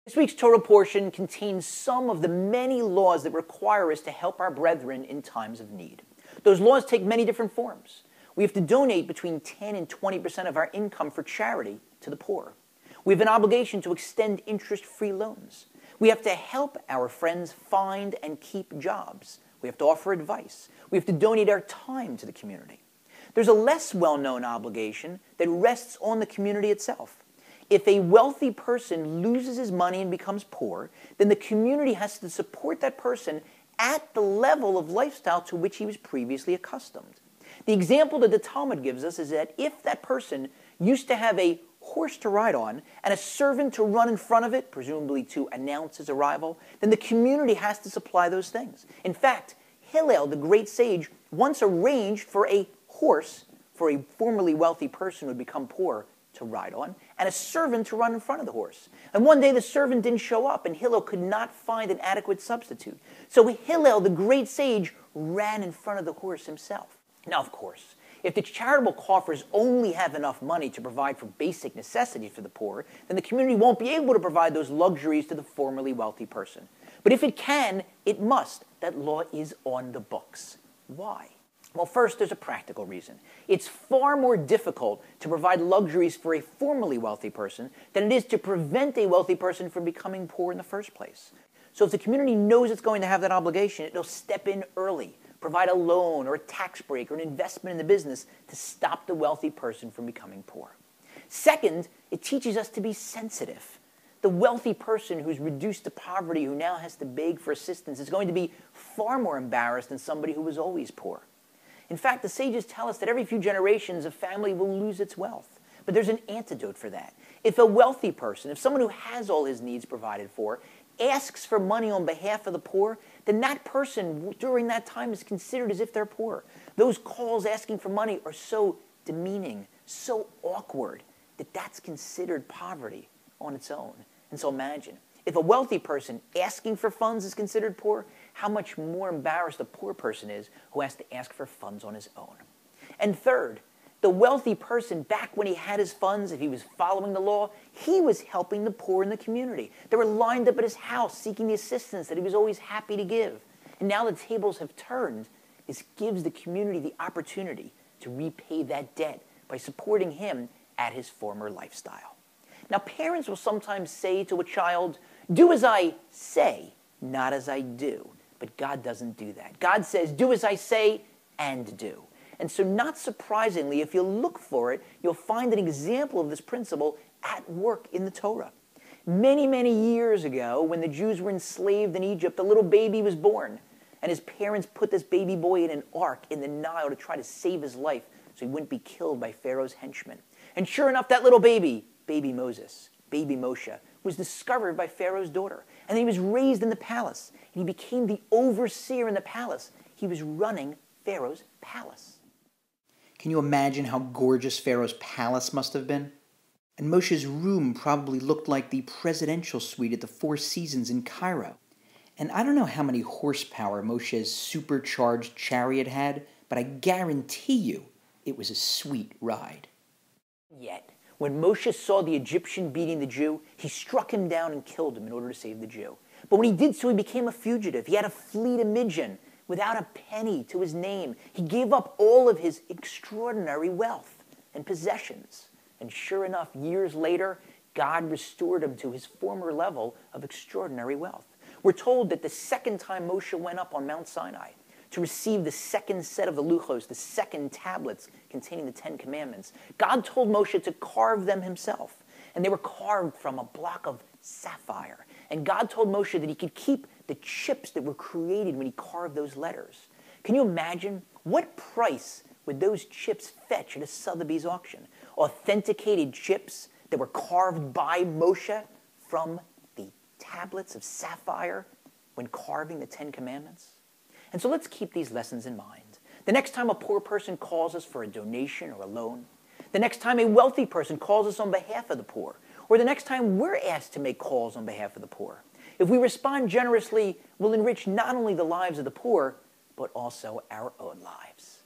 This week's Torah portion contains some of the many laws that require us to help our brethren in times of need. Those laws take many different forms. We have to donate between 10 and 20% of our income for charity to the poor. We have an obligation to extend interest-free loans. We have to help our friends find and keep jobs. We have to offer advice. We have to donate our time to the community. There's a less well-known obligation that rests on the community itself. If a wealthy person loses his money and becomes poor, then the community has to support that person at the level of lifestyle to which he was previously accustomed. The example that the Talmud gives us is that if that person used to have a horse to ride on and a servant to run in front of it, presumably to announce his arrival, then the community has to supply those things. In fact, Hillel, the great sage, once arranged for a horse for a formerly wealthy person who had become poor to ride on, and a servant to run in front of the horse. And one day the servant didn't show up, and Hillel could not find an adequate substitute. So Hillel, the great sage, ran in front of the horse himself. Now, of course, if the charitable coffers only have enough money to provide for basic necessities for the poor, then the community won't be able to provide those luxuries to the formerly wealthy person. But if it can, it must. That law is on the books. Why? Well, first, there's a practical reason. It's far more difficult to provide luxuries for a formerly wealthy person than it is to prevent a wealthy person from becoming poor in the first place. So if the community knows it's going to have that obligation, it'll step in early, provide a loan or a tax break or an investment in the business to stop the wealthy person from becoming poor. Second, it teaches us to be sensitive. The wealthy person who's reduced to poverty, who now has to beg for assistance, is going to be far more embarrassed than somebody who was always poor. In fact, the sages tell us that every few generations a family will lose its wealth. But there's an antidote for that. If a wealthy person, if someone who has all his needs provided for, asks for money on behalf of the poor, then that person during that time is considered as if they're poor. Those calls asking for money are so demeaning, so awkward, that that's considered poverty on its own. And so imagine, if a wealthy person asking for funds is considered poor, how much more embarrassed a poor person is who has to ask for funds on his own. And third, the wealthy person, back when he had his funds, if he was following the law, he was helping the poor in the community. They were lined up at his house seeking the assistance that he was always happy to give. And now the tables have turned. This gives the community the opportunity to repay that debt by supporting him at his former lifestyle. Now, parents will sometimes say to a child, "Do as I say, not as I do." But God doesn't do that. God says, "Do as I say and do." And so not surprisingly, if you look for it, you'll find an example of this principle at work in the Torah. Many, many years ago, when the Jews were enslaved in Egypt, a little baby was born. And his parents put this baby boy in an ark in the Nile to try to save his life so he wouldn't be killed by Pharaoh's henchmen. And sure enough, that little baby, baby Moses, baby Moshe, was discovered by Pharaoh's daughter. And then he was raised in the palace. And he became the overseer in the palace. He was running Pharaoh's palace. Can you imagine how gorgeous Pharaoh's palace must have been? And Moshe's room probably looked like the presidential suite at the Four Seasons in Cairo. And I don't know how many horsepower Moshe's supercharged chariot had, but I guarantee you it was a sweet ride. Yet, when Moshe saw the Egyptian beating the Jew, he struck him down and killed him in order to save the Jew. But when he did so, he became a fugitive. He had to flee to Midian without a penny to his name. He gave up all of his extraordinary wealth and possessions. And sure enough, years later, God restored him to his former level of extraordinary wealth. We're told that the second time Moshe went up on Mount Sinai to receive the second set of the luchos, the second tablets containing the Ten Commandments, God told Moshe to carve them himself. And they were carved from a block of sapphire. And God told Moshe that he could keep the chips that were created when he carved those letters. Can you imagine what price would those chips fetch at a Sotheby's auction? Authenticated chips that were carved by Moshe from the tablets of sapphire when carving the Ten Commandments? And so let's keep these lessons in mind. The next time a poor person calls us for a donation or a loan, the next time a wealthy person calls us on behalf of the poor, or the next time we're asked to make calls on behalf of the poor, if we respond generously, we'll enrich not only the lives of the poor, but also our own lives.